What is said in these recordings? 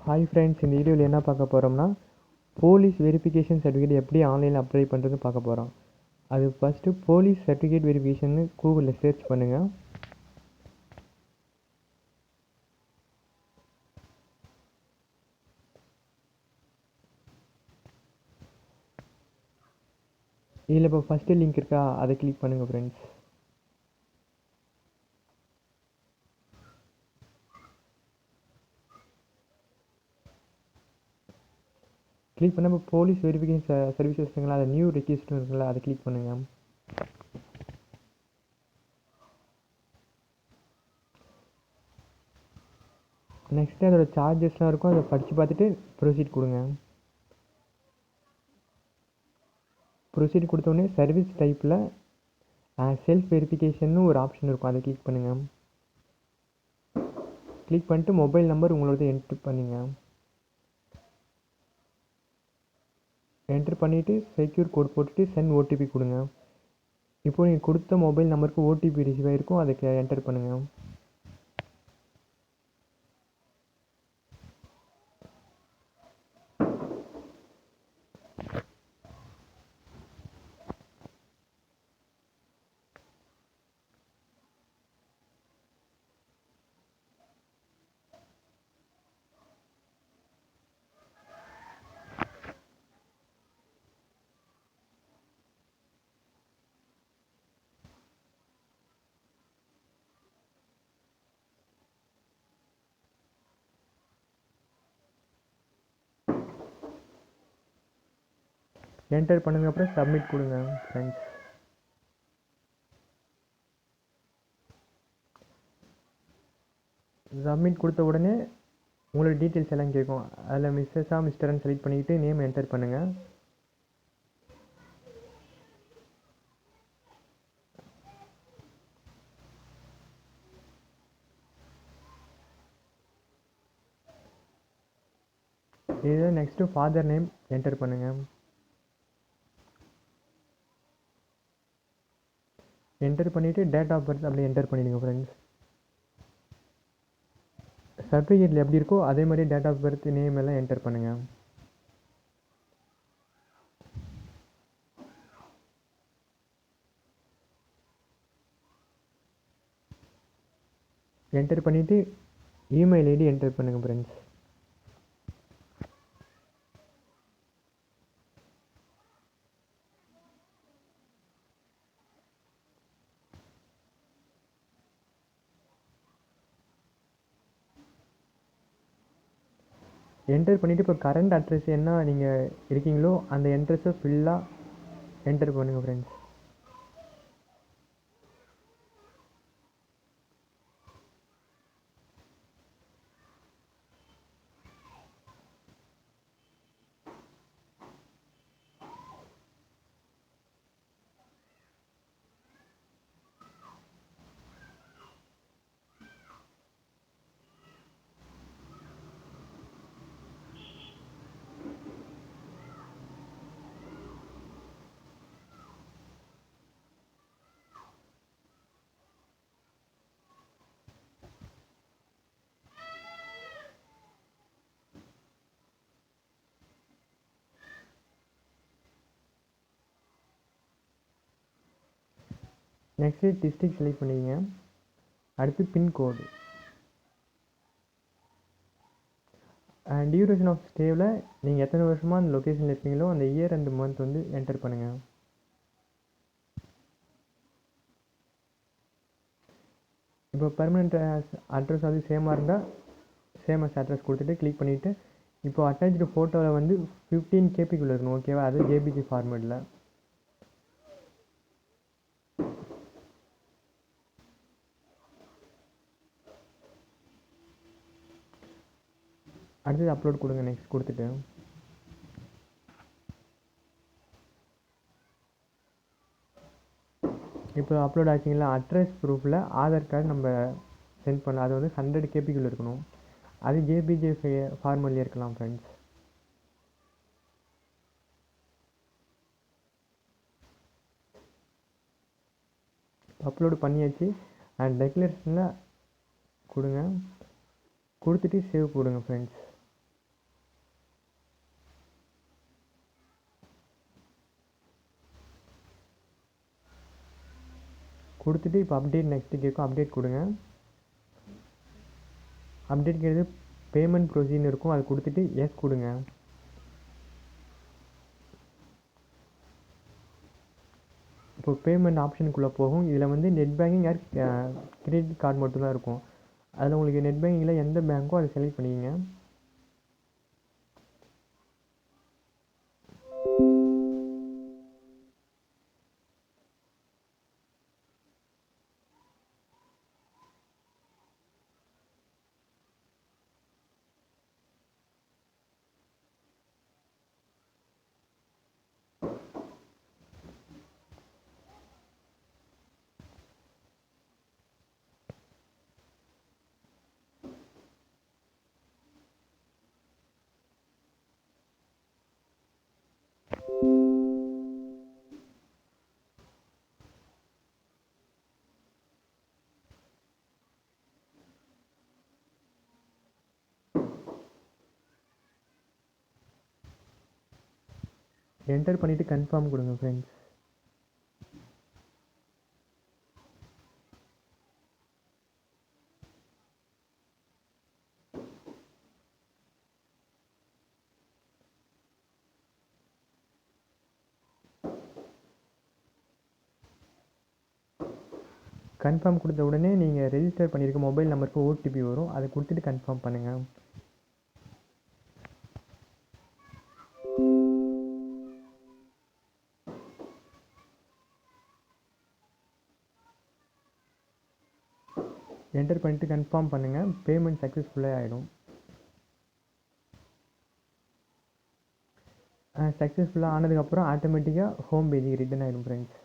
Hi friends, இந்த வீடியோவில் என்ன பார்க்க போகிறோம்னா போலீஸ் வெரிஃபிகேஷன் சர்டிஃபிகேட் எப்படி ஆன்லைனில் அப்ளை பண்ணுறதுன்னு பார்க்க போகிறோம். அது ஃபஸ்ட்டு போலீஸ் சர்டிஃபிகேட் வெரிஃபிகேஷன் கூகுளில் சர்ச் பண்ணுங்கள். இதில் இப்போ ஃபஸ்ட்டு லிங்க் இருக்கா, அதை கிளிக் பண்ணுங்கள் ஃப்ரெண்ட்ஸ். கிளிக் பண்ண இப்போ போலீஸ் வெரிஃபிகேஷன் சர்வீசஸ் இருக்குங்களா, அதை நியூ ரெஜிஸ்டர் இருக்குங்களா, அதை கிளிக் பண்ணுங்கள். நெக்ஸ்ட்டு அதோட சார்ஜஸ்லாம் இருக்கும், அதை படித்து பார்த்துட்டு ப்ரொசீட் கொடுங்க. ப்ரொசீட் கொடுத்தோடனே சர்வீஸ் டைப்பில் செல்ஃப் வெரிஃபிகேஷன்னு ஒரு ஆப்ஷன் இருக்கும், அதை கிளிக் பண்ணுங்கள். கிளிக் பண்ணிட்டு மொபைல் நம்பர் உங்களோட என்ட்ரு பண்ணுங்க. என்ட்ரு பண்ணிவிட்டு செக்யூர் கோட் போட்டுட்டு சென்ட் ஓடிபி கொடுங்க. இப்போது நீங்கள் கொடுத்த மொபைல் நம்பருக்கு ஓடிபி ரிசீவ் ஆகிருக்கும், அதுக்கு என்டர் பண்ணுங்கள். என்டர் பண்ணுங்க, அப்புறம் சப்மிட் கொடுங்க ஃப்ரெண்ட்ஸ். சப்மிட் கொடுத்த உடனே உங்களோட டீட்டெயில்ஸ் எல்லாம் கேட்கும். அதில் மிஸ்ஸஸாக மிஸ்டர்னு செலக்ட் பண்ணிக்கிட்டு நேம் என்டர் பண்ணுங்கள். இது நெக்ஸ்ட்டு ஃபாதர் நேம் என்டர் பண்ணுங்கள். என்டர் பண்ணிவிட்டு டேட் ஆஃப் பர்த் அப்படியே என்டர் பண்ணிடுங்க ஃப்ரெண்ட்ஸ். சர்டிஃபிகேட்டில் எப்படி இருக்கோ அதே மாதிரி டேட் ஆஃப் பர்த் நேம் எல்லாம் என்டர் பண்ணுங்கள். என்டர் பண்ணிவிட்டு இமெயில் ஐடி என்டர் பண்ணுங்கள் ஃப்ரெண்ட்ஸ். என்டர் பண்ணிவிட்டு இப்போ கரண்ட் அட்ரஸ் என்ன நீங்கள் இருக்கீங்களோ அந்த அட்ரஸை ஃபுல்லாக என்டர் பண்ணுங்கள் ஃப்ரெண்ட்ஸ். நெக்ஸ்ட்டு டிஸ்ட்ரிக்ட் செலக்ட் பண்ணிக்கங்க. அடுத்து பின்கோடு. டியூரேஷன் ஆஃப் ஸ்டேவில் நீங்கள் எத்தனை வருஷமாக அந்த லொக்கேஷனில் இருப்பீங்களோ அந்த இயர் அண்ட் மந்த் வந்து என்டர் பண்ணுங்கள். இப்போ பெர்மனெண்ட் அட்ரஸ் வந்து சேமாக இருந்தால் சேமஸ் அட்ரஸ் கொடுத்துட்டு கிளிக் பண்ணிவிட்டு இப்போ அட்டாச்சு ஃபோட்டோவில் வந்து 15 கேபிக்குள்ளே இருக்கணும், ஓகேவா? அது ஜேபிஜி ஃபார்மேட்டில். அடுத்தது அப்லோட் கொடுங்க. நெக்ஸ்ட் கொடுத்துட்டு இப்போ அப்லோட் ஆச்சுங்களா? அட்ரஸ் ப்ரூஃபில் ஆதார் கார்டு நம்ம சென்ட் பண்ணலாம். அது வந்து 100 கேபிக்குள்ளே இருக்கணும். அது ஜேபிஜே ஃபார்மேட்லேயே இருக்கலாம் ஃப்ரெண்ட்ஸ். அப்லோடு பண்ணியாச்சு. அண்ட் டெக்ளரேஷனில் கொடுங்க, கொடுத்துட்டு சேவ் கொடுங்க ஃப்ரெண்ட்ஸ். கொடுத்துட்டு இப்போ அப்டேட் நெக்ஸ்ட்டு கேட்கும், அப்டேட் கொடுங்க. அப்டேட் கேட்குது, பேமெண்ட் ப்ரொசீஜர்னு இருக்கும், அது கொடுத்துட்டு எஸ் கொடுங்க. இப்போ பேமெண்ட் ஆப்ஷனுக்குள்ளே போகும். இதில் வந்து net banking or credit card மட்டும்தான் இருக்கும். அதில் உங்களுக்கு நெட் பேங்கிங்கில் எந்த பேங்க்கோ அதை செலக்ட் பண்ணிக்கங்க. என்டர் பண்ணிவிட்டு கன்ஃபார்ம் கொடுங்க ஃப்ரெண்ட்ஸ். கன்ஃபார்ம் கொடுத்த உடனே நீங்கள் ரெஜிஸ்டர் பண்ணியிருக்க மொபைல் நம்பருக்கு ஓடிபி வரும், அதை கொடுத்துட்டு கன்ஃபார்ம் பண்ணுங்கள். என்டர் பண்ணிவிட்டு கன்ஃபார்ம் பண்ணுங்கள். பேமெண்ட் சக்ஸஸ்ஃபுல்லாக ஆகிடும். சக்ஸஸ்ஃபுல்லாக ஆனதுக்கப்புறம் ஆட்டோமேட்டிக்காக ஹோம் பேஜுக்கு ரிட்டன் ஆகிடும் ஃப்ரெண்ட்ஸ்.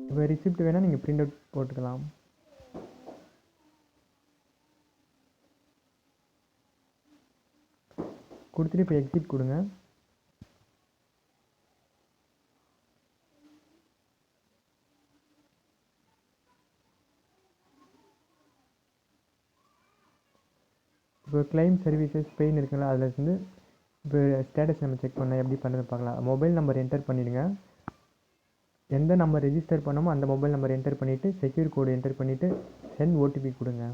இப்போ ரிசிப்ட் வேணால் நீங்கள் பிரிண்ட் அவுட் போட்டுக்கலாம். கொடுத்துட்டு இப்போ எக்ஸிட் கொடுங்க. இப்போ கிளைம் சர்வீசஸ் பெயின் இருக்குங்களா, அதில் வந்து இப்போ ஸ்டேட்டஸ் நம்ம செக் பண்ண எப்படி பண்ணுறது பார்க்கலாம். மொபைல் நம்பர் என்டர் பண்ணிவிடுங்க. எந்த நம்பர் ரெஜிஸ்டர் பண்ணமோ அந்த மொபைல் நம்பர் என்டர் பண்ணிவிட்டு செக்யூர் கோடு என்டர் பண்ணிவிட்டு சென்ட் ஓடிபி கொடுங்க.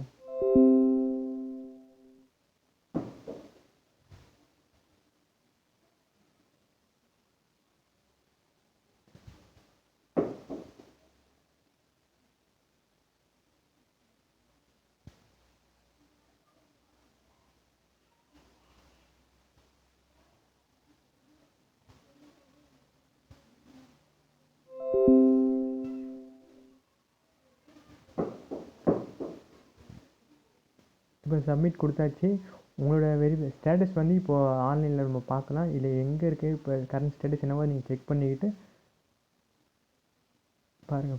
இப்போ சப்மிட் கொடுத்தாச்சு. உங்களோட ஸ்டேட்டஸ் வந்து இப்போது ஆன்லைனில் நம்ம பார்க்கலாம். இல்லை எங்கே இருக்குது இப்போ கரண்ட் ஸ்டேட்டஸ் என்னவோ நீங்கள் செக் பண்ணிக்கிட்டு பாருங்கள்.